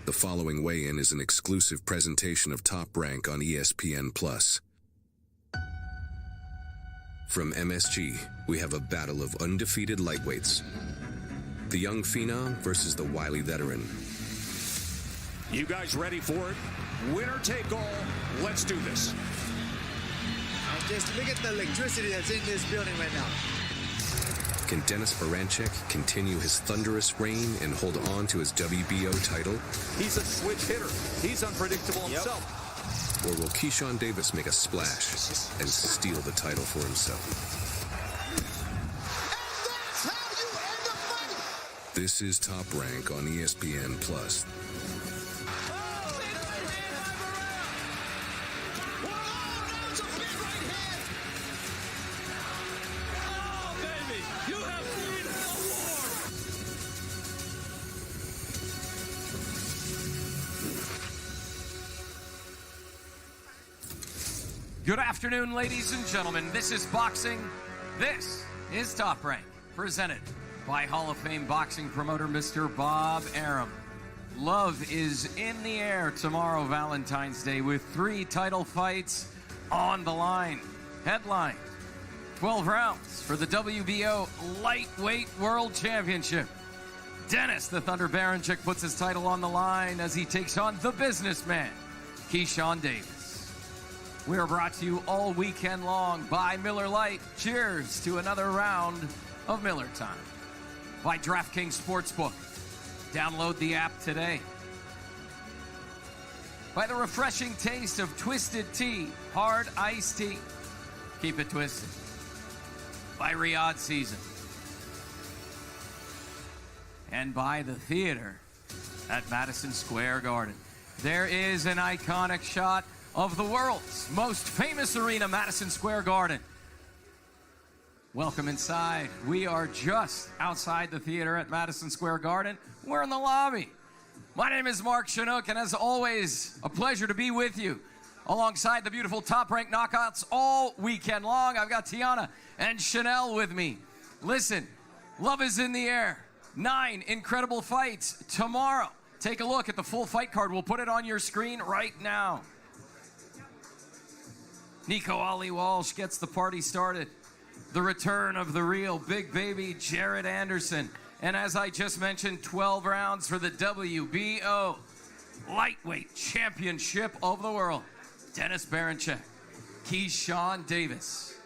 The following weigh-in is an exclusive presentation of Top Rank on ESPN+. From MSG, we have a battle of undefeated lightweights. The young phenom versus the wily veteran. You guys ready for it? Winner take all. Let's do this. Just look at the electricity that's in this building right now. Can Dennis Berinchyk continue his thunderous reign and hold on to his WBO title? He's a switch hitter. He's unpredictable himself. Or will Keyshawn Davis make a splash and steal the title for himself? And that's how you end the fight! This is Top Rank on ESPN+. Good afternoon, ladies and gentlemen. This is boxing. This is Top Rank, presented by Hall of Fame boxing promoter Mr. Bob Arum. Love is in the air tomorrow, Valentine's Day, with 3 title fights on the line. Headline, 12 rounds for the WBO Lightweight World Championship. Dennis the Thunder Berinchyk puts his title on the line as he takes on the businessman, Keyshawn Davis. We are brought to you all weekend long by Miller Lite. Cheers to another round of Miller Time. By DraftKings Sportsbook. Download the app today. By the refreshing taste of Twisted Tea, hard iced tea. Keep it twisted. By Riyadh Season. And by the theater at Madison Square Garden. There is an iconic shot of the world's most famous arena, Madison Square Garden. Welcome inside. We are just outside the theater at Madison Square Garden. We're in the lobby. My name is Mark Chinook, and as always, a pleasure to be with you alongside the beautiful Top Rank knockouts all weekend long. I've got Tiana and Chanel with me. Listen, love is in the air. 9 incredible fights tomorrow. Take a look at the full fight card. We'll put it on your screen right now. Nico Ali Walsh gets the party started. The return of the real big baby Jared Anderson. And as I just mentioned, 12 rounds for the WBO Lightweight Championship of the World. Dennis Berinchyk, Keyshawn Davis.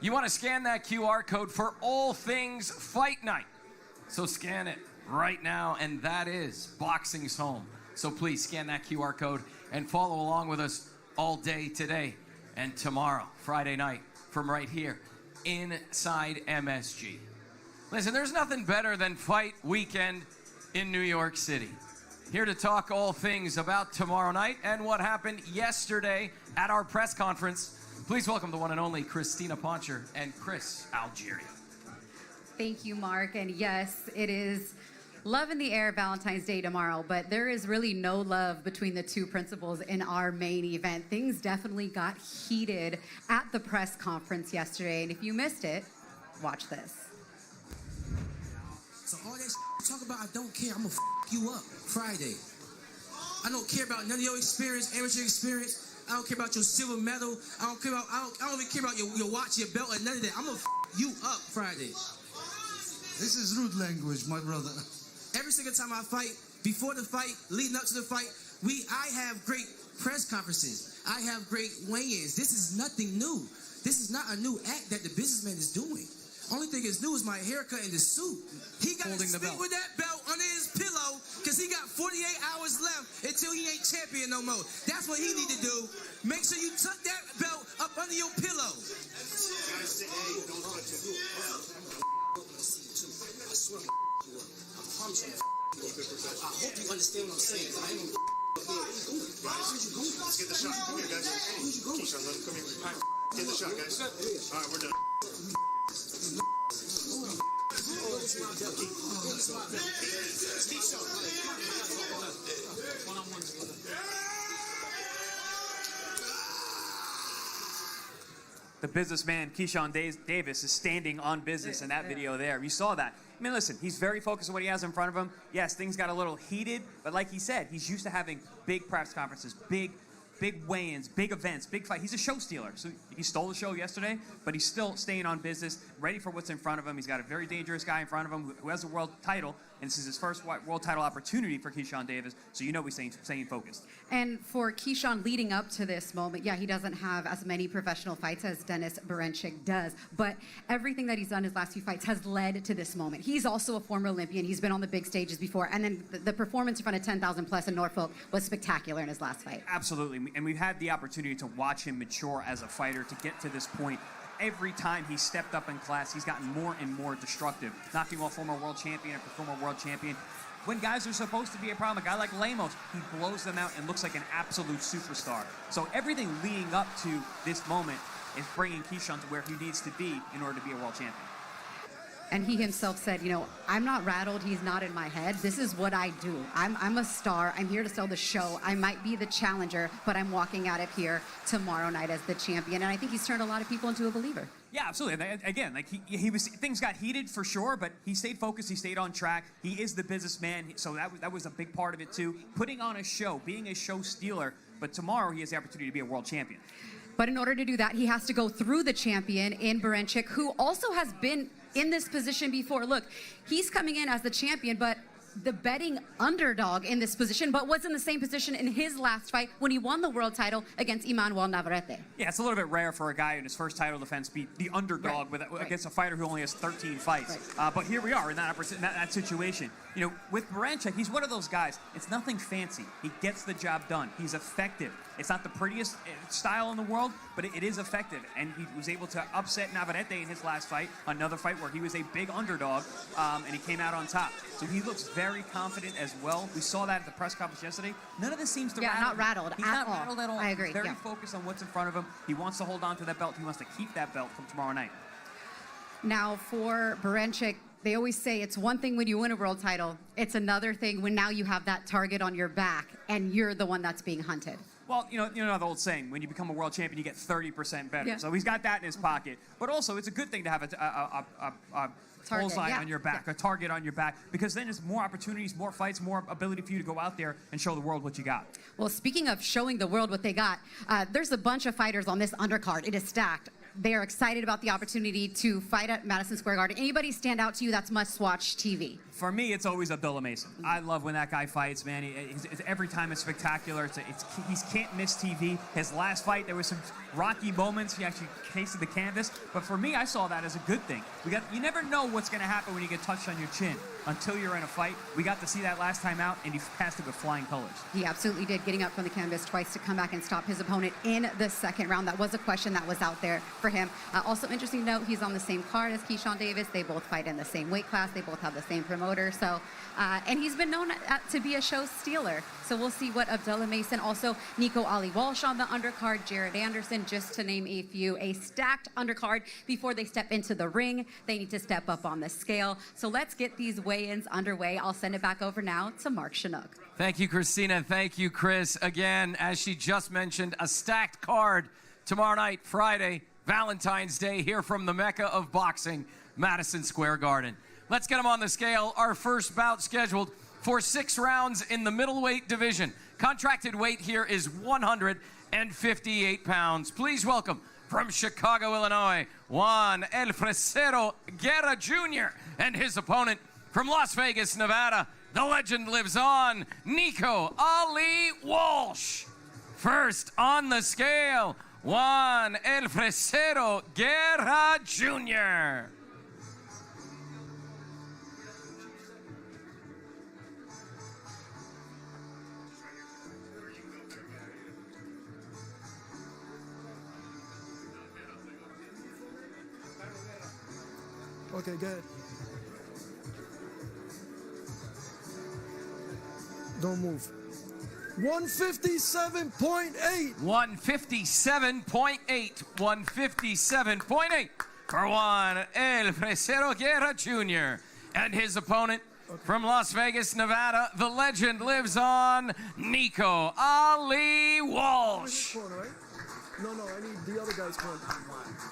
You want to scan that QR code for all things fight night. So scan it right now, and that is Boxing's Home. So please scan that QR code and follow along with us all day today. And tomorrow, Friday night, from right here, inside MSG. Listen, there's nothing better than fight weekend in New York City. Here to talk all things about tomorrow night and what happened yesterday at our press conference. Please welcome the one and only Christina Poncher and Chris Algieri. Thank you, Mark. And yes, it is love in the air Valentine's Day tomorrow, but there is really no love between the two principals in our main event. Things definitely got heated at the press conference yesterday, and if you missed it, watch this. So all that talk about, I don't care, I'm gonna you up Friday. I don't care about none of your experience, amateur experience. I don't care about your silver medal. I don't even care about your watch, your belt, or none of that. I'm gonna you up Friday. This is rude language, my brother. Every single time I fight, before the fight, leading up to the fight, I have great press conferences. I have great weigh-ins. This is nothing new. This is not a new act that the businessman is doing. Only thing is new is my haircut and the suit. He got to sleep with that belt under his pillow because he got 48 hours left until he ain't champion no more. That's what he need to do. Make sure you tuck that belt up under your pillow. I swear I promise you. I hope you understand what I'm saying. I ain't gonna where'd you go? Let's get the shot. Come here, guys. Where'd you go? Keyshawn, let him come here. All right, get the shot, guys. All right, we're done. the businessman Keyshawn Davis is standing on business in that video there. You saw that. I mean, listen, he's very focused on what he has in front of him. Yes, things got a little heated, but like he said, he's used to having big press conferences, big weigh-ins, big events, big fight. He's a show stealer. So he stole the show yesterday, but he's still staying on business, ready for what's in front of him. He's got a very dangerous guy in front of him who has a world title, and this is his first world title opportunity for Keyshawn Davis, so you know he's staying focused. And for Keyshawn leading up to this moment, yeah, he doesn't have as many professional fights as Dennis Berinchyk does, but everything that he's done his last few fights has led to this moment. He's also a former Olympian. He's been on the big stages before, and then the performance in front of 10,000 plus in Norfolk was spectacular in his last fight. Absolutely, and we've had the opportunity to watch him mature as a fighter to get to this point. Every time he stepped up in class, he's gotten more and more destructive, knocking off former world champion after former world champion. When guys are supposed to be a problem, a guy like Lemos, he blows them out and looks like an absolute superstar. So everything leading up to this moment is bringing Keyshawn to where he needs to be in order to be a world champion. And he himself said, you know, I'm not rattled. He's not in my head. This is what I do. I'm a star. I'm here to sell the show. I might be the challenger, but I'm walking out of here tomorrow night as the champion. And I think he's turned a lot of people into a believer. Yeah, absolutely. Again, like he was, things got heated for sure, but he stayed focused. He stayed on track. He is the businessman, so that was a big part of it too. Putting on a show, being a show stealer. But tomorrow he has the opportunity to be a world champion. But in order to do that, he has to go through the champion in Berinchyk, who also has been in this position before. Look, he's coming in as the champion, but the betting underdog in this position, but was in the same position in his last fight when he won the world title against Emmanuel Navarrete. Yeah, it's a little bit rare for a guy in his first title defense beat the underdog against a fighter who only has 13 fights. But here we are in that situation. You know, with Berinchyk, he's one of those guys. It's nothing fancy. He gets the job done. He's effective. It's not the prettiest style in the world, but it is effective. And he was able to upset Navarrete in his last fight, another fight where he was a big underdog, and he came out on top. So he looks very confident as well. We saw that at the press conference yesterday. None of this seems to rattle. Not rattled He's at not all. rattled at all. I agree. He's very focused on what's in front of him. He wants to hold on to that belt. He wants to keep that belt from tomorrow night. Now, for Berinchyk, they always say it's one thing when you win a world title. It's another thing when now you have that target on your back and you're the one that's being hunted. Well, you know the old saying, when you become a world champion, you get 30% better. Yeah. So he's got that in his pocket. But also, it's a good thing to have a bullseye on your back, a target on your back, because then there's more opportunities, more fights, more ability for you to go out there and show the world what you got. Well, speaking of showing the world what they got, there's a bunch of fighters on this undercard. It is stacked. They are excited about the opportunity to fight at Madison Square Garden. Anybody stand out to you that's must-watch TV? For me, it's always Abdullah Mason. I love when that guy fights, man. Every time it's spectacular. He can't miss TV. His last fight, there was some rocky moments. He actually tasted the canvas. But for me, I saw that as a good thing. You never know what's going to happen when you get touched on your chin until you're in a fight. We got to see that last time out, and he passed it with flying colors. He absolutely did, getting up from the canvas twice to come back and stop his opponent in the second round. That was a question that was out there for him. Also, interesting to note, he's on the same card as Keyshawn Davis. They both fight in the same weight class. They both have the same promoter. So, and he's been known to be a show stealer. So we'll see what Abdullah Mason, also Nico Ali Walsh on the undercard, Jared Anderson, just to name a few. A stacked undercard before they step into the ring. They need to step up on the scale. So let's get these weigh-ins underway. I'll send it back over now to Mark Chinook. Thank you, Christina. Thank you, Chris. Again, as she just mentioned, a stacked card tomorrow night, Friday, Valentine's Day, here from the Mecca of boxing, Madison Square Garden. Let's get them on the scale. Our first bout scheduled for 6 rounds in the middleweight division. Contracted weight here is 158 pounds. Please welcome from Chicago, Illinois, Juan El Fresero Guerra Jr. and his opponent from Las Vegas, Nevada. The legend lives on, Nico Ali Walsh. First on the scale, Juan El Fresero Guerra Jr. Okay, good. Don't move. 157.8. 157.8. 157.8 for Juan El Fresero Guerra Jr. and his opponent from Las Vegas, Nevada. The legend lives on, Nico Ali Walsh. No, I need the other guy's count.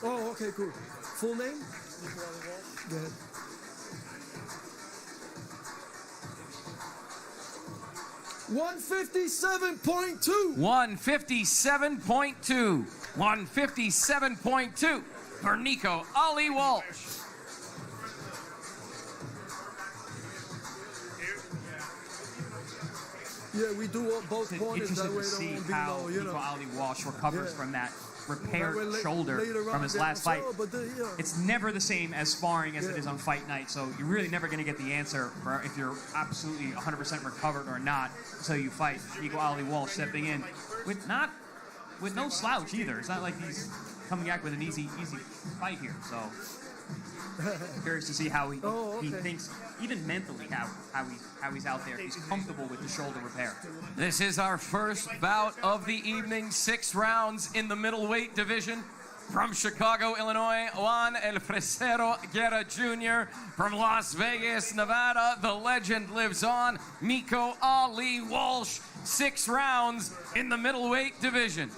Oh, okay, cool. Full name? Go ahead. $157.2. 157.2. 157.2 for Nico Ali Walsh. Yeah, we do both corners that Interesting way. to see Don't be how low, Nico Ali Walsh recovers from that repaired Well, shoulder later from on his there last as fight. well, but It's never the same as sparring as it is on fight night, so you're really never going to get the answer for if you're absolutely 100% recovered or not until you fight. Nico Ali Walsh stepping in with no slouch either. It's not like he's coming back with an easy fight here. So curious to see how he thinks, even mentally, how he's out there. If he's comfortable with the shoulder repair. This is our first bout of the evening, 6 rounds in the middleweight division. From Chicago, Illinois, Juan El Fresero Guerra Jr. From Las Vegas, Nevada, the legend lives on. Nico Ali Walsh, 6 rounds in the middleweight division.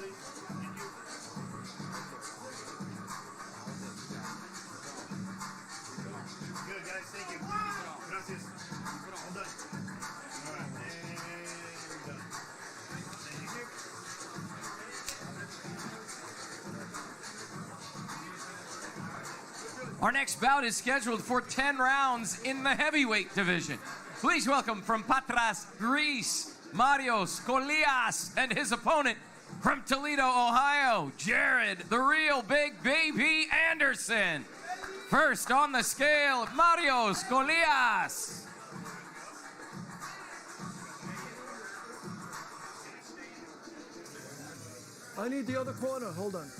Our next bout is scheduled for 10 rounds in the heavyweight division. Please welcome from Patras, Greece, Mario Skolias, and his opponent from Toledo, Ohio, Jared, the real Big Baby Anderson. First on the scale, Mario Skolias. I need the other corner. Hold on.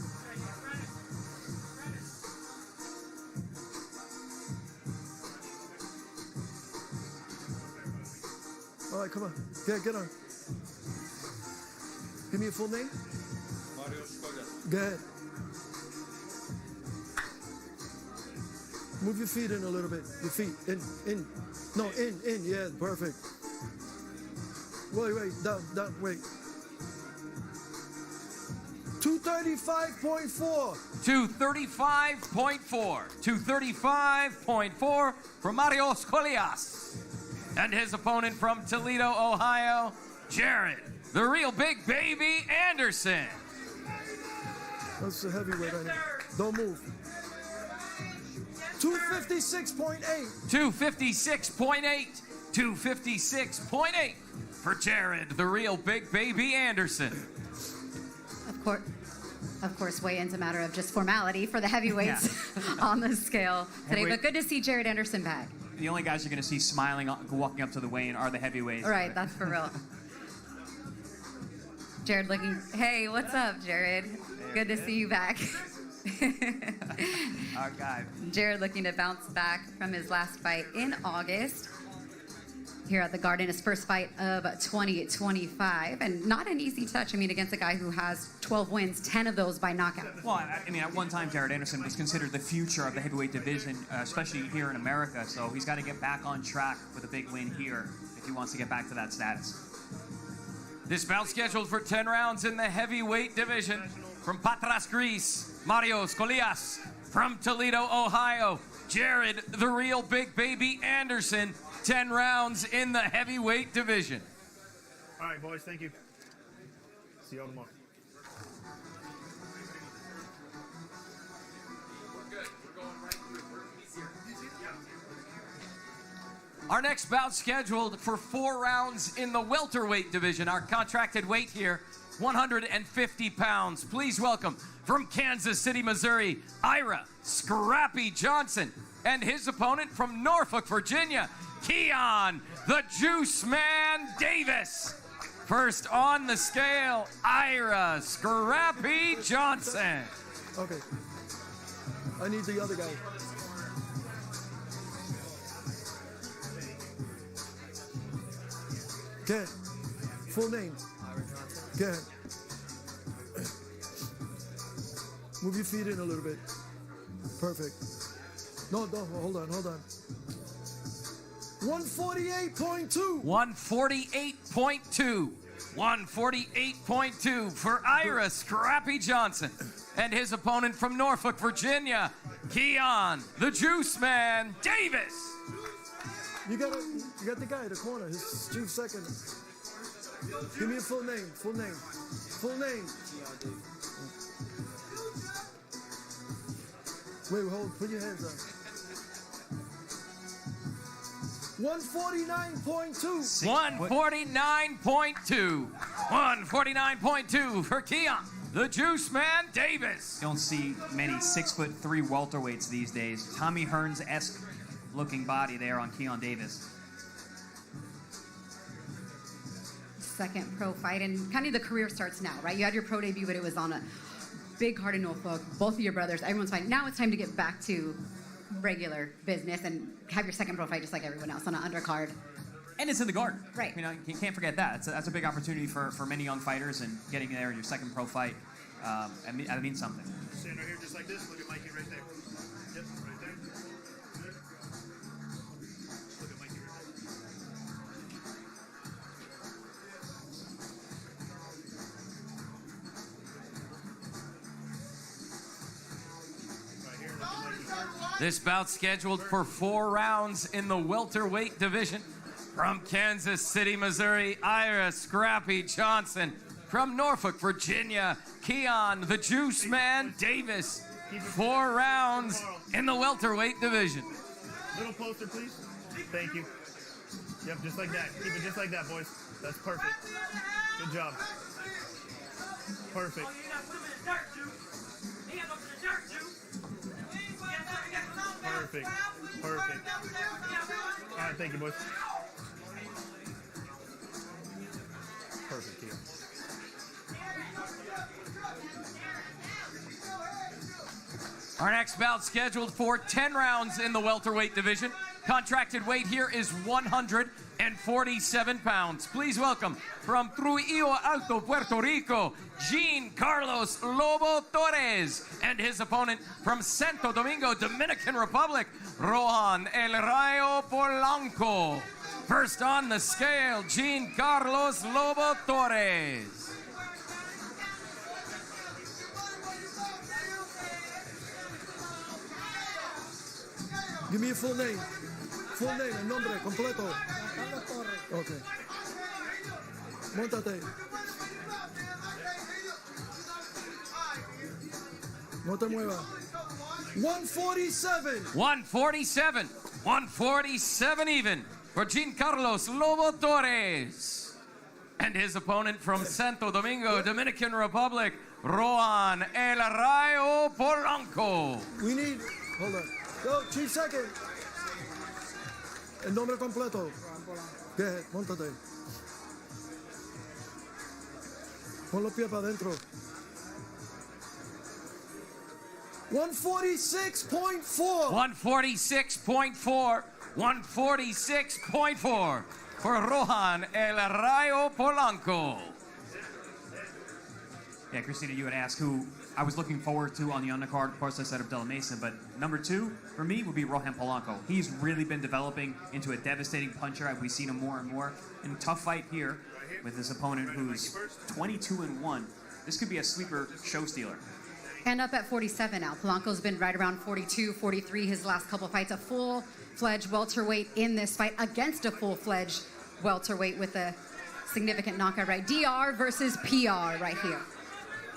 All right, come on. Get on. Give me your full name. Mario Skolias. Go ahead. Move your feet in a little bit. Your feet in. No, in. Yeah, perfect. Wait, down, wait. 235.4. 235.4. 235.4 from Mario Skolias. And his opponent from Toledo, Ohio, Jared, the real Big Baby Anderson. That's the heavyweight right now. Don't move. 256.8. 256.8. 256.8 for Jared, the real Big Baby Anderson. Of course, weigh-in's a matter of just formality for the heavyweights on the scale today. But good to see Jared Anderson back. The only guys you're going to see smiling walking up to the weigh-in are the heavyweights. Right, that's for real. Jared looking, hey, what's up, Jared? Good to see you back. Our guy. Jared looking to bounce back from his last fight in August here at the Garden, his first fight of 2025, and not an easy touch. I mean, against a guy who has 12 wins, 10 of those by knockout. Well, I mean, at one time, Jared Anderson was considered the future of the heavyweight division, especially here in America, so he's got to get back on track with a big win here if he wants to get back to that status. This bout scheduled for 10 rounds in the heavyweight division. From Patras, Greece, Mario Skolias. From Toledo, Ohio, Jared, the real Big Baby Anderson. 10 rounds in the heavyweight division. All right, boys, thank you. See you all tomorrow. Our next bout scheduled for 4 rounds in the welterweight division. Our contracted weight here, 150 pounds. Please welcome from Kansas City, Missouri, Ira Scrappy Johnson, and his opponent from Norfolk, Virginia, Keyshawn, the Juice Man Davis. First on the scale, Ira Scrappy Johnson. Okay. I need the other guy. Get full name. Get. Move your feet in a little bit. Perfect. No, hold on. 148.2. 148.2. 148.2 for Ira Scrappy Johnson. And his opponent from Norfolk, Virginia, Keyshawn, the Juice Man, Davis. You got the guy in the corner, his chief second. Give me a full name. Wait, hold, put your hands up. 149.2. 149.2. 149.2 for Keyshawn, the Juice Man, Davis. You don't see many 6'3" welterweights these days. Tommy Hearns-esque looking body there on Keyshawn Davis. Second pro fight, and kind of the career starts now, right? You had your pro debut, but it was on a big card in Norfolk. Both of your brothers, everyone's fighting. Now it's time to get back to regular business and have your second pro fight just like everyone else on an undercard. And it's in the Garden. Right. You know, you can't forget that. That's a big opportunity for many young fighters, and getting there in your second pro fight, that means something. Stand right here just like this. Look at Mikey right there. Yep, right there. Good. Look at Mikey right there. Right here, look at Mikey. This bout scheduled for 4 rounds in the welterweight division. From Kansas City, Missouri, Ira Scrappy Johnson. From Norfolk, Virginia, Keyshawn, the Juice Man, Davis. 4 rounds in the welterweight division. A little closer, please. Thank you. Yep, just like that. Keep it just like that, boys. That's perfect. Good job. Perfect. Perfect. Perfect. All right, thank you, boys. Perfect, Keyshawn. Our next bout scheduled for 10 rounds in the welterweight division. Contracted weight here is 147 pounds. Please welcome from Trujillo Alto, Puerto Rico, Jean Carlos Lobo Torres, and his opponent from Santo Domingo, Dominican Republic, Rohan El Rayo Polanco. First on the scale, Jean Carlos Lobo Torres. Give me your full name. Full name, el nombre completo. Okay. Móntate. No te muevas. 147. 147. 147 even for Jean Carlos Lobo Torres. And his opponent from Santo Domingo, Dominican Republic, Rohan El Rayo Polanco. We need, hold on. Go, chief second. El nombre completo. Go ahead, montate. Pon los pies para adentro. 146.4. 146.4. 146.4 for Rohan El Rayo Polanco. Yeah, Christina, you would ask who I was looking forward to on the undercard. Of course, I said Abdullah Mason, but number 2 for me would be Rohan Polanco. He's really been developing into a devastating puncher. We've seen him more and more in a tough fight here with his opponent who's 22-1. This could be a sleeper show stealer. And up at 47 now. Polanco's been right around 42, 43 his last couple fights. A full-fledged welterweight in this fight against a full-fledged welterweight with a significant knockout, right? DR versus PR right here.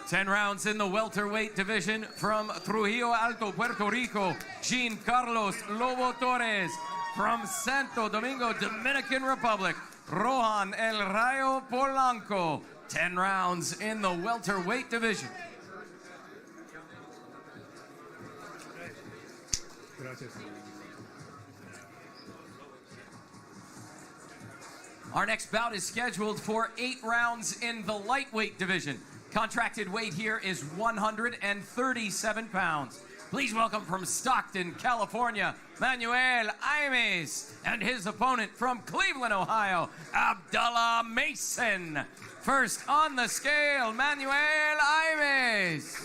10 rounds in the welterweight division from Trujillo Alto, Puerto Rico, Jean Carlos Lobo Torres. From Santo Domingo, Dominican Republic, Rohan El Rayo Polanco. 10 rounds in the welterweight division. Our next bout is scheduled for 8 rounds in the lightweight division. Contracted weight here is 137 pounds. Please welcome from Stockton, California, Manuel Aimes, and his opponent from Cleveland, Ohio, Abdullah Mason. First on the scale, Manuel Aimes.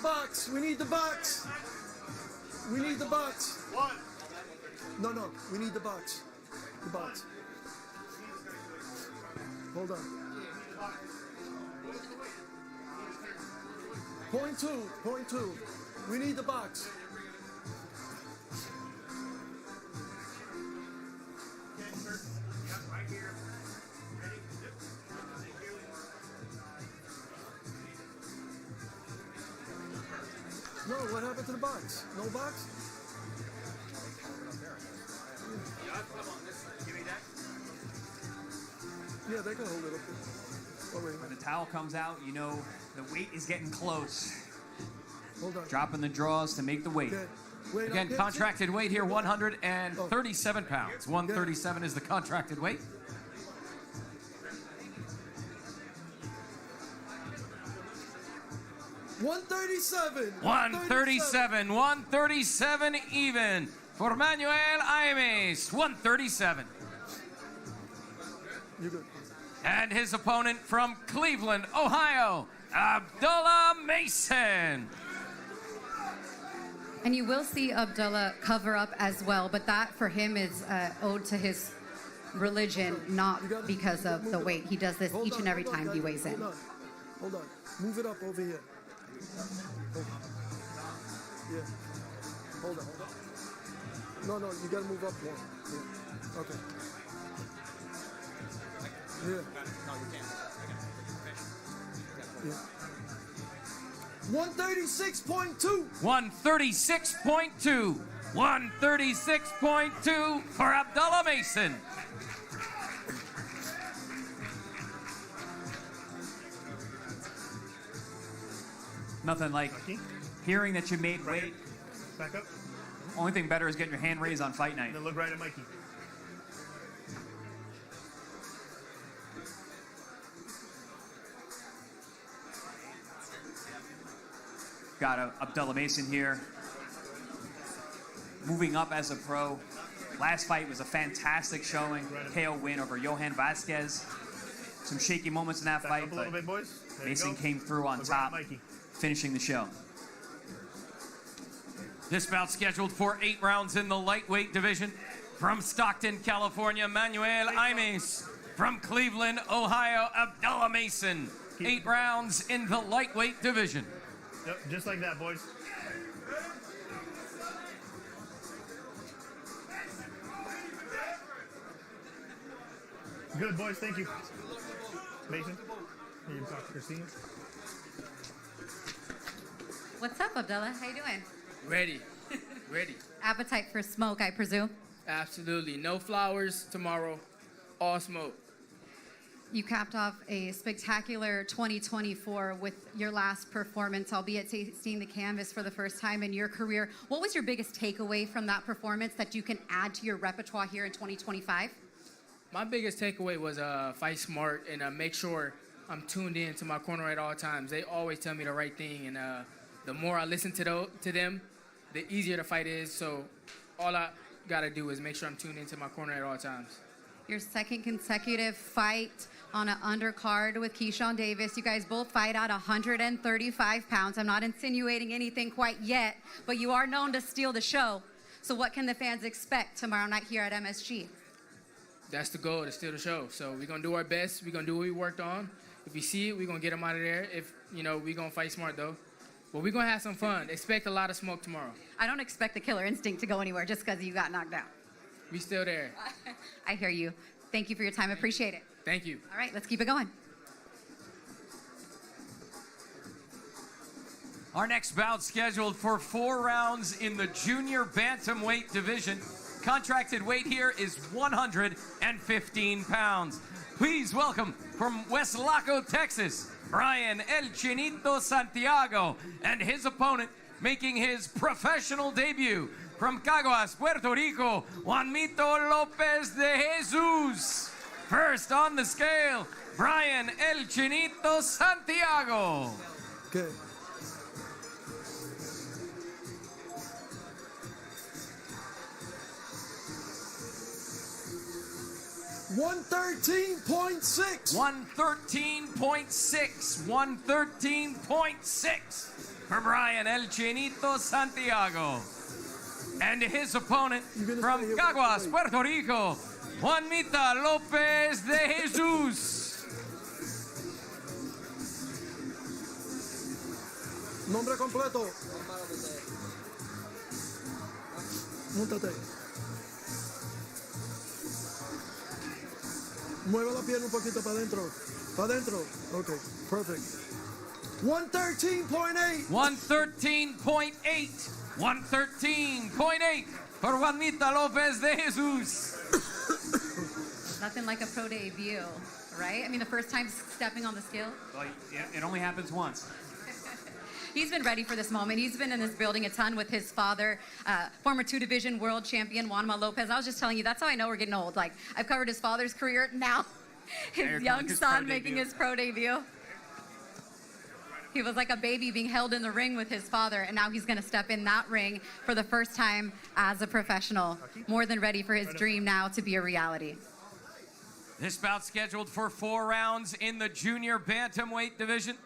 box. We need the box. We need the box. What? No, we need the box. The box. Hold on. Point two. We need the box. No, what happened to the box? No box? Yeah, they can hold it up there. Oh, wait. When the towel comes out, you know the weight is getting close. Hold on. Dropping the draws to make the weight. Okay. Wait, Again, contracted weight here, 137 pounds. 137 is the contracted weight. $137 even for Manuel Aimes. 137. You good. And his opponent from Cleveland, Ohio, Abdullah Mason. And you will see Abdullah cover up as well, but that for him is owed to his religion, not because of the weight. He does this each and every time he weighs in. Hold on. Move it up over here. Yeah. Hold on. No, you gotta move up one. Yeah. Okay. Yeah. Yeah. 136.2. 136.2. 136.2 for Abdullah Mason. Nothing like hearing that you made weight. Back up. Only thing better is getting your hand raised on fight night. Then look right at Mikey. Got Abdullah Mason here. Moving up as a pro. Last fight was a fantastic showing. KO win over Johan Vasquez. Some shaky moments in that Back fight, up a but little bit, boys. There Mason you go. came through on Look right at top, Mikey. finishing the show. This bout scheduled for 8 rounds in the lightweight division. From Stockton, California, Manuel Aimes. From Cleveland, Ohio, Abdullah Mason. 8 rounds in the lightweight division. Yep, just like that, boys. Good, boys. Thank you. Mason, you can talk to Christine. What's up, Abdullah? How you doing? Ready. Ready. Appetite for smoke, I presume. Absolutely. No flowers tomorrow. All smoke. You capped off a spectacular 2024 with your last performance, albeit seeing the canvas for the first time in your career. What was your biggest takeaway from that performance that you can add to your repertoire here in 2025? My biggest takeaway was fight smart and make sure I'm tuned in to my corner at all times. They always tell me the right thing, and the more I listen to them, the easier the fight is. So all I got to do is make sure I'm tuned into my corner at all times. Your second consecutive fight on an undercard with Keyshawn Davis. You guys both fight at 135 pounds. I'm not insinuating anything quite yet, but you are known to steal the show. So what can the fans expect tomorrow night here at MSG? That's the goal, to steal the show. So we're going to do our best. We're going to do what we worked on. If we see it, we're going to get them out of there. If, we're going to fight smart, though. But we're going to have some fun. Expect a lot of smoke tomorrow. I don't expect the killer instinct to go anywhere just because you got knocked out. We still there. I hear you. Thank you for your time. Appreciate it. Thank you. All right, let's keep it going. Our next bout scheduled for 4 rounds in the junior bantamweight division. Contracted weight here is 115 pounds. Please welcome from West Laco, Texas, Brian El Chinito Santiago, and his opponent making his professional debut from Caguas, Puerto Rico, Juanito Lopez de Jesus. First on the scale, Brian El Chinito Santiago. Okay. $113.6. 113.6. 113.6. for Brian El Chinito Santiago. And his opponent from Caguas, Puerto Rico, Juanita Lopez de Jesus. Nombre completo. Múntate. Mueve la pierna un poquito para adentro. Para adentro. Okay, perfect. 113.8. 113.8. 113.8 for Juanita Lopez de Jesus. Nothing like a pro debut, right? I mean, the first time stepping on the scale. Well, it only happens once. He's been ready for this moment. He's been in this building a ton with his father, former 2-division world champion, Juanma Lopez. I was just telling you, that's how I know we're getting old. Like, I've covered his father's career, now his young son making his pro debut. He was like a baby being held in the ring with his father, and now he's going to step in that ring for the first time as a professional. More than ready for his dream now to be a reality. This bout scheduled for 4 rounds in the junior bantamweight division.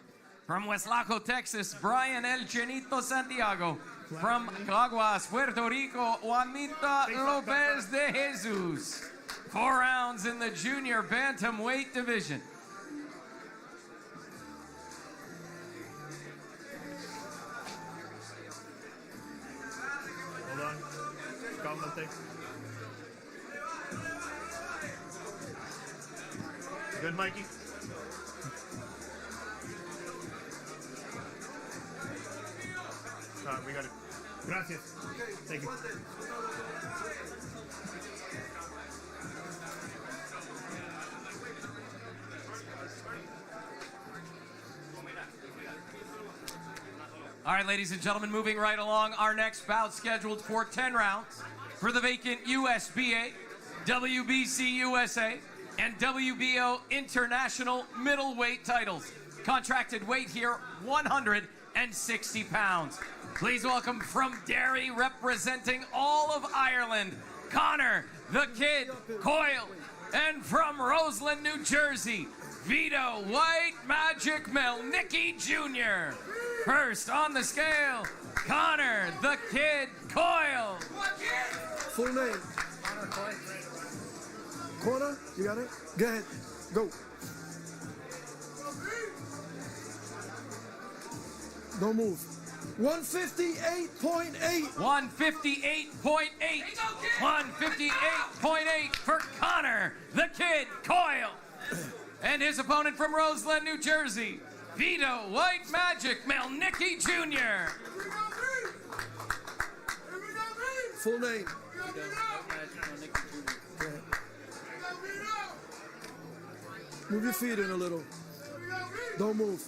From Weslaco, Texas, Brian El Chinito Santiago. From Caguas, Puerto Rico, Juanita Lopez de Jesus. 4 rounds in the junior bantamweight division. Hold on. Cálmate. Good, Mikey. All right, we got it. Gracias. Thank you. All right, ladies and gentlemen, moving right along. Our next bout scheduled for 10 rounds for the vacant USBA, WBC USA, and WBO International middleweight titles. Contracted weight here, 160 pounds. Please welcome from Derry, representing all of Ireland, Connor the Kid Coyle. And from Roseland, New Jersey, Vito White Magic Melnicki Jr. First on the scale, Connor the Kid Coyle. Full name. Corner, you got it? Go ahead. Go. Don't move. 158.8. 158.8. 158.8 for Connor the Kid Coyle. And his opponent from Roseland, New Jersey, Vito White Magic Melnicki Jr. Full name. Move your feet in a little. Don't move.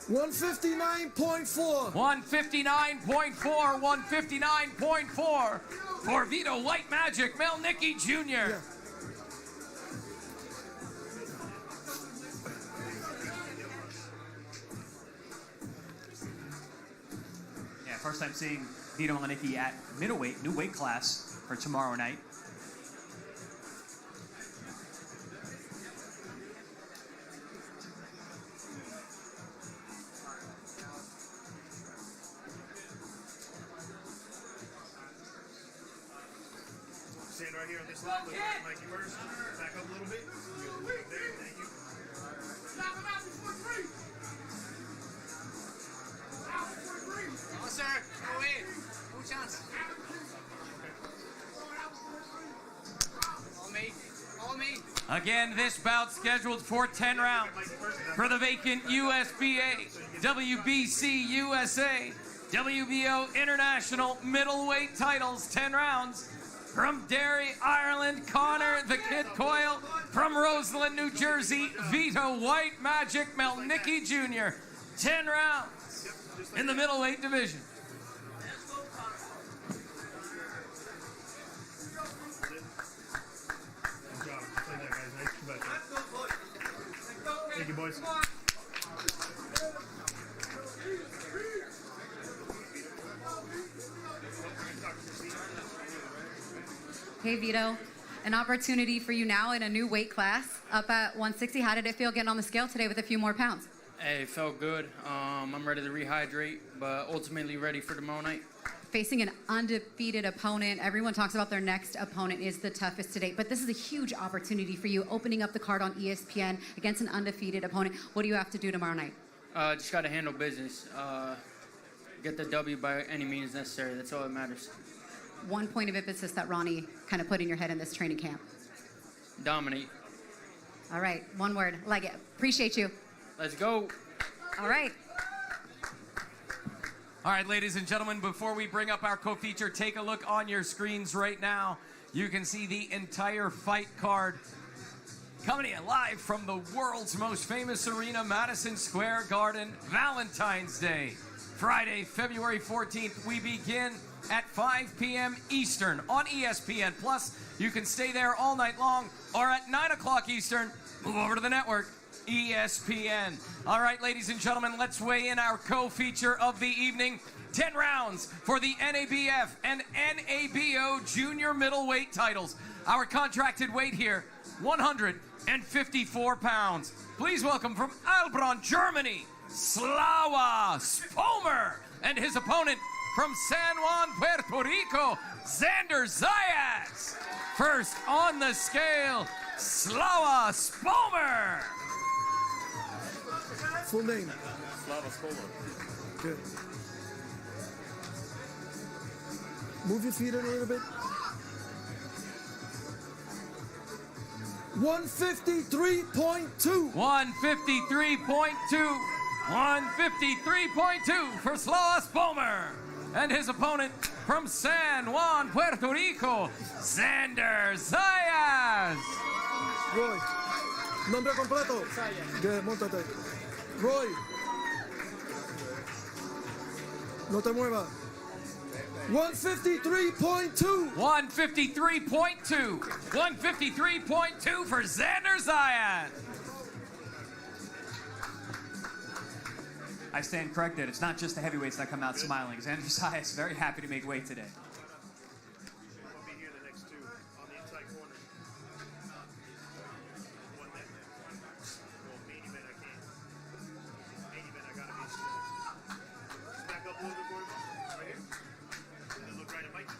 159.4. 159.4. 159.4 for Vito White Magic Melnicki Jr. Yeah. First time seeing Vito Melnicki at middleweight, new weight class for tomorrow night. Stand right here on this line. Look at Mikey first. Back up a little bit. There, thank you. Stop him out before 3. No, sir. No way. No chance. All me. All me. Again, this bout scheduled for 10 rounds for the vacant USBA, WBC USA, WBO International middleweight titles. 10 rounds. From Derry, Ireland, Connor the Kid Coyle. From Roseland, New Jersey, Vito White Magic Melnicki Jr. 10 rounds in the middleweight division. Good job. Just like that, guys. Nice professional. Thank you, boys. Hey, Vito. An opportunity for you now in a new weight class, up at 160. How did it feel getting on the scale today with a few more pounds? Hey, it felt good. I'm ready to rehydrate, but ultimately ready for tomorrow night. Facing an undefeated opponent. Everyone talks about their next opponent is the toughest to date, but this is a huge opportunity for you, opening up the card on ESPN against an undefeated opponent. What do you have to do tomorrow night? Just got to handle business. Get the W by any means necessary. That's all that matters. One point of emphasis that Ronnie kind of put in your head in this training camp. Dominate. All right, one word. Like it. Appreciate you. Let's go. All right. All right, ladies and gentlemen, before we bring up our co-feature, take a look on your screens right now. You can see the entire fight card coming in live from the world's most famous arena, Madison Square Garden, Valentine's Day. Friday, February 14th, we begin at 5 p.m. Eastern on ESPN+. You can stay there all night long, or at 9 o'clock Eastern, move over to the network, ESPN. All right, ladies and gentlemen, let's weigh in our co-feature of the evening. 10 rounds for the NABF and NABO junior middleweight titles. Our contracted weight here, 154 pounds. Please welcome from Heilbronn, Germany, Slava Spomer, and his opponent from San Juan, Puerto Rico, Xander Zayas. First on the scale, Slava Spomer. Full name. Slava Spomer. Good. Move your feet in a little bit. 153.2. 153.2. 153.2 for Slava Spomer. And his opponent from San Juan, Puerto Rico, Xander Zayas. Roy. Nombre completo. Good, montate. Roy. No te muevas. 153.2. 153.2. 153.2 for Xander Zayas. I stand corrected. It's not just the heavyweights that come out smiling. Xander Zayas is very happy to make weight today. I'll be here the next two on the inside corner. One that. Well, main event I can't. Main event I gotta be. Back up a little bit more. Right here. And then look right at Mike.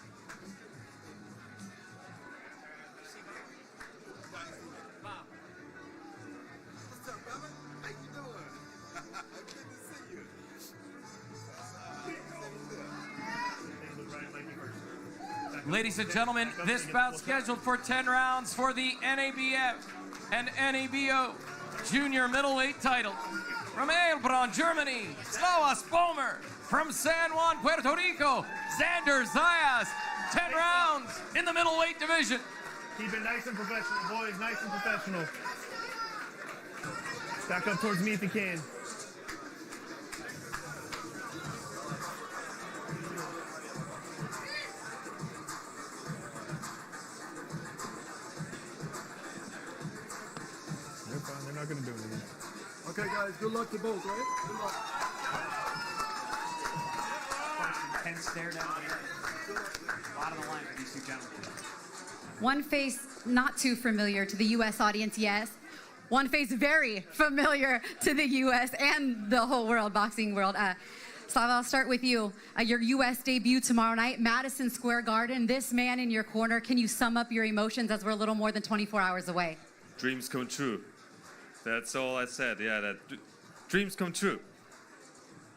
What's up, brother? How you doing? Good to see you. Ladies and gentlemen, this bout scheduled for 10 rounds for the NABF and NABO junior middleweight title. From Heilbronn, Germany, Slava Spomer. From San Juan, Puerto Rico, Xander Zayas. 10 rounds in the middleweight division. Keep it nice and professional, boys. Nice and professional. Back up towards me if you can. They're fine. They're not going to do anything. Okay, guys, good luck to both, right? Good luck. Intense stare down here. Bottom of the line for these two gentlemen. One face not too familiar to the U.S. audience, yes. One face very familiar to the U.S. and the whole world, boxing world. Slava, I'll start with you. Your U.S. debut tomorrow night, Madison Square Garden. This man in your corner, can you sum up your emotions as we're a little more than 24 hours away? Dreams come true. That's all I said. Yeah, that dreams come true.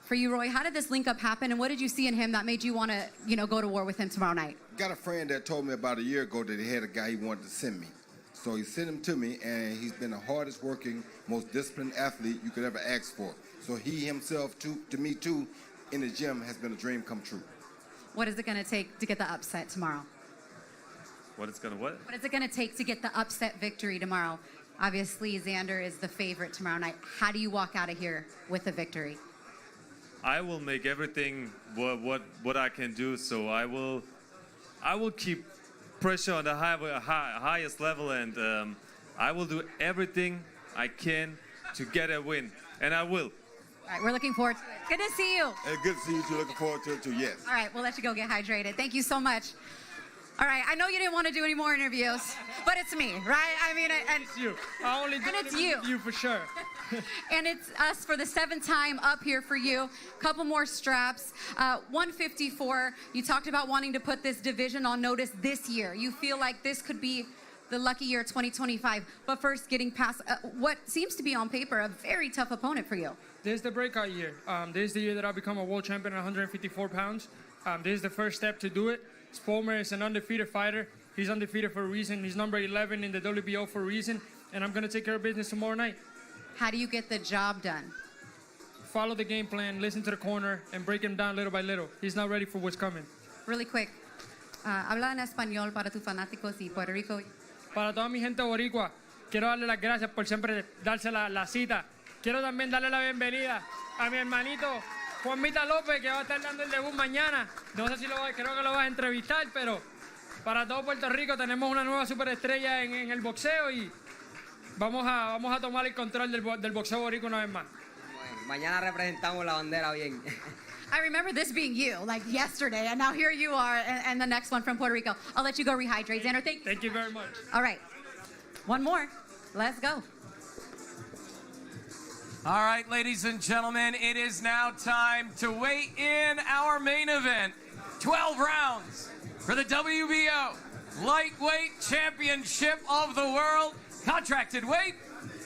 For you, Roy, how did this link up happen, and what did you see in him that made you want to, go to war with him tomorrow night? Got a friend that told me about a year ago that he had a guy he wanted to send me. So he sent him to me, and he's been the hardest working, most disciplined athlete you could ever ask for. So he himself, to me too, in the gym has been a dream come true. What is it going to take to get the upset tomorrow? What is gonna what? What is it going to take to get the upset victory tomorrow? Obviously, Xander is the favorite tomorrow night. How do you walk out of here with a victory? I will make everything what I can do. So I will keep pressure on the highest level, and I will do everything I can to get a win, and I will. All right, we're looking forward to it. Good to see you. Hey, good to see you too. Looking forward to it too. Yes. All right, we'll let you go get hydrated. Thank you so much. All right, I know you didn't want to do any more interviews, but it's me, right? I mean, and It's you. I only do and it's interviews with you for sure. and it's us for the 7th time up here for you. Couple more straps. 154. You talked about wanting to put this division on notice this year. You feel like this could be the lucky year 2025. But first, getting past what seems to be on paper a very tough opponent for you. This is the breakout year. This is the year that I become a world champion at 154 pounds. This is the first step to do it. Spomer is an undefeated fighter. He's undefeated for a reason. He's number 11 in the WBO for a reason. And I'm going to take care of business tomorrow night. How do you get the job done? Follow the game plan, listen to the corner, and break him down little by little. He's not ready for what's coming. Really quick. Habla en español para tus fanáticos y Puerto Rico. Para toda mi gente boricua, quiero darle las gracias por siempre darse la cita. Quiero también darle la bienvenida a mi hermanito Juanmita López, que va a estar dando el debut mañana. No sé si creo que lo vas a entrevistar, pero para todo Puerto Rico tenemos una nueva superestrella en el boxeo y vamos a tomar el control del boxeo boricua una vez más. Bueno, mañana representamos la bandera bien. I remember this being you, like yesterday, and now here you are, and the next one from Puerto Rico. I'll let you go rehydrate. Xander, thank you very much. All right. One more. Let's go. All right, ladies and gentlemen, it is now time to weigh in our main event. 12 rounds for the WBO Lightweight Championship of the World. Contracted weight,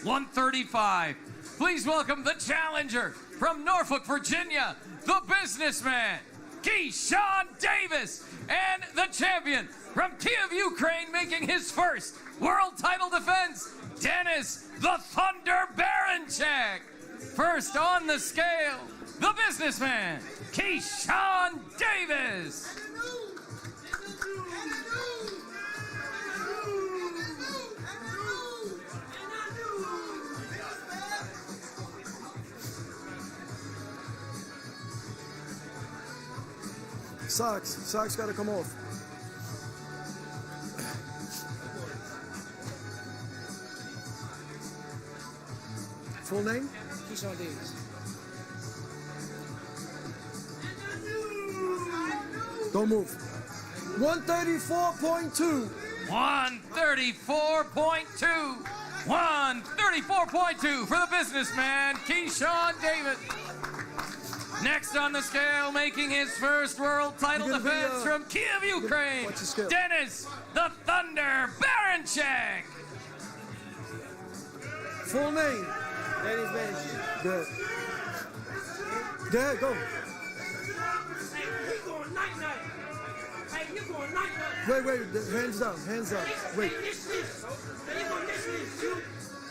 135. Please welcome the challenger from Norfolk, Virginia, the businessman, Keyshawn Davis, and the champion from Kiev, Ukraine, making his first world title defense, Dennis the Thunder Berinchyk. First on the scale, the businessman, Keyshawn Davis. Socks got to come off. Full name? Keyshawn Davis. Don't move. 134.2. 134.2. 134.2 for the businessman, Keyshawn Davis. Next on the scale, making his first world title defense from Kiev, Ukraine, Dennis the Thunder Berinchyk. Full name? Dennis Berinchyk. Good. Go ahead, go. Wait, hands down, wait.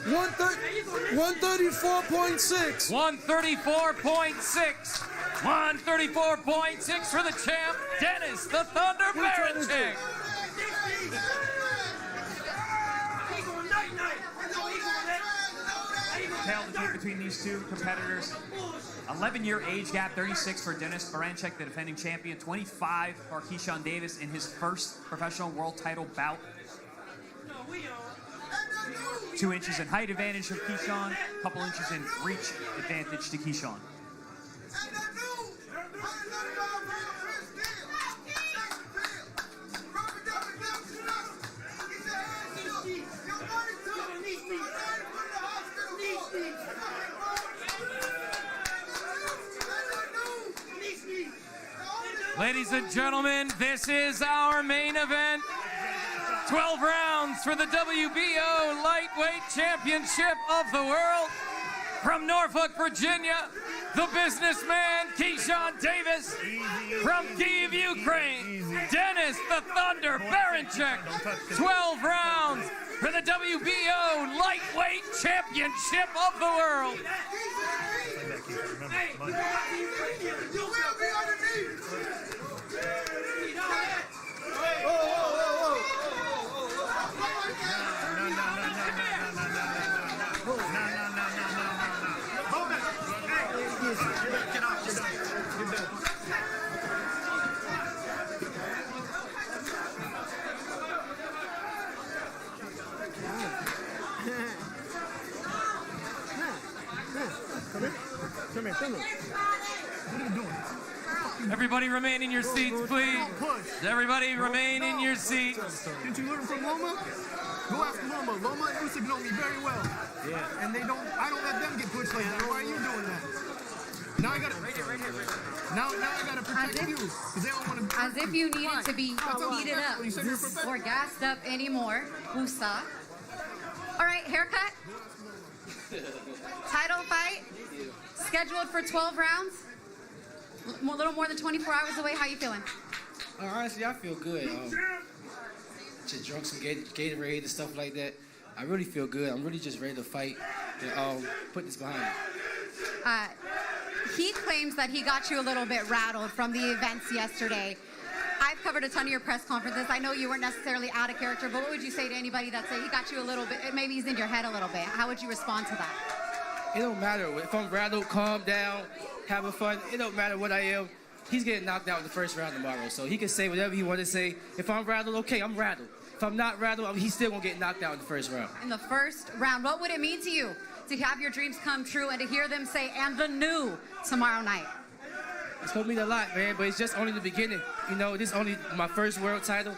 134.6. 134.6. 134.6 for the champ, Dennis the Thunder Berinchyk. Tale the tape between these two competitors. 11-year age gap, 36 for Dennis Berinchyk, the defending champion, 25 for Keyshawn Davis in his first professional world title bout. 2 inches in height advantage of Keyshawn, a couple inches in reach advantage to Keyshawn. Ladies and gentlemen, this is our main event. 12 rounds for the WBO Lightweight Championship of the World. From Norfolk, Virginia, the businessman, Keyshawn Davis. From Kiev, Ukraine, Dennis the Thunder Berinchyk. 12 rounds for the WBO Lightweight Championship of the World. Come here. What are you doing? Everybody remain in your seats, please. Everybody remain in your seats. Did you learn from Loma? Go ask Loma. Loma and Usyk know me very well. Yeah. And I don't let them get pushed like that. Why are you doing that? Now I gotta Now I gotta protect you. They don't want to. As if you needed to be heated up or gassed up anymore. Usa. All right, haircut. Title fight. Scheduled for 12 rounds. A little more than 24 hours away. How you feeling? Honestly, I feel good. Just drunk some Gatorade and stuff like that. I really feel good. I'm really just ready to fight and put this behind me. He claims that he got you a little bit rattled from the events yesterday. I've covered a ton of your press conferences. I know you weren't necessarily out of character, but what would you say to anybody that say he got you a little bit, maybe he's in your head a little bit? How would you respond to that? It don't matter. If I'm rattled, calm down, having fun, it don't matter what I am. He's getting knocked out in the first round tomorrow, so he can say whatever he want to say. If I'm rattled, okay, I'm rattled. If I'm not rattled, he's still going to get knocked out in the first round. In the first round, what would it mean to you to have your dreams come true and to hear them say, and the new tomorrow night? It's going to mean a lot, man, but it's just only the beginning. You know, this is only my first world title.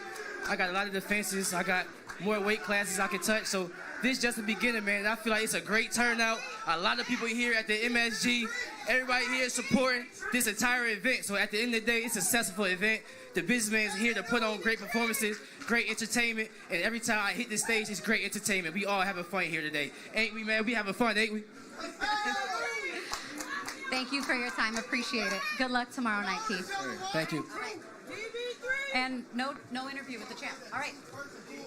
I got a lot of defenses. I got more weight classes I can touch, so this is just the beginning, man. I feel like it's a great turnout. A lot of people here at the MSG. Everybody here is supporting this entire event. So at the end of the day, it's a successful event. The businessman is here to put on great performances, great entertainment, and every time I hit the stage, it's great entertainment. We all having fun here today. Ain't we, man? We having fun, ain't we? Thank you for your time. Appreciate it. Good luck tomorrow night, Keith. Thank you. And no interview with the champ. All right.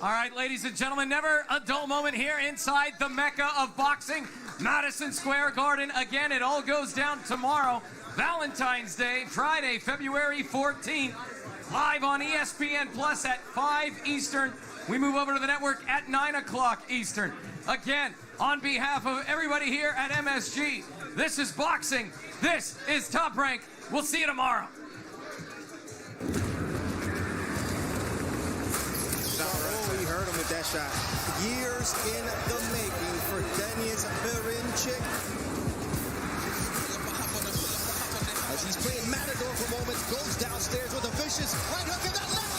All right, ladies and gentlemen, never a dull moment here inside the Mecca of boxing, Madison Square Garden. Again, it all goes down tomorrow, Valentine's Day, Friday, February 14th, live on ESPN Plus at 5 Eastern. We move over to the network at 9 o'clock Eastern. Again, on behalf of everybody here at MSG, this is boxing. This is Top Rank. We'll see you tomorrow. We heard him with that shot. Years in the making for Denis Berinchyk. As he's playing Matador for moments, goes downstairs with a vicious right hook and that left